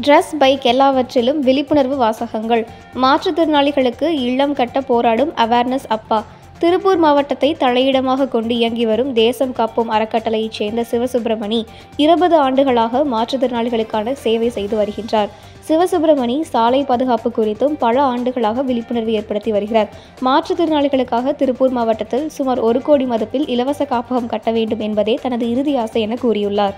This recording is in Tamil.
டிரஸ், பைக் எல்லாவற்றிலும் விழிப்புணர்வு வாசகங்கள். மாற்றுத்திறனாளிகளுக்கு இல்லம் கட்ட போராடும் அவேர்னஸ் அப்பா. திருப்பூர் மாவட்டத்தை தலையிடமாக கொண்டு இயங்கி வரும் தேசம் காப்போம் அறக்கட்டளையைச் சேர்ந்த சிவசுப்பிரமணி 20 ஆண்டுகளாக மாற்றுத்திறனாளிகளுக்கான சேவை செய்து வருகின்றார். சிவசுப்பிரமணி சாலை பாதுகாப்பு குறித்தும் பல ஆண்டுகளாக விழிப்புணர்வு ஏற்படுத்தி வருகிறார். மாற்றுத்திறனாளிகளுக்காக திருப்பூர் மாவட்டத்தில் சுமார் 1 கோடி மதிப்பில் இலவச காப்பகம் கட்ட வேண்டும் என்பதே தனது இறுதி ஆசை என கூறியுள்ளார்.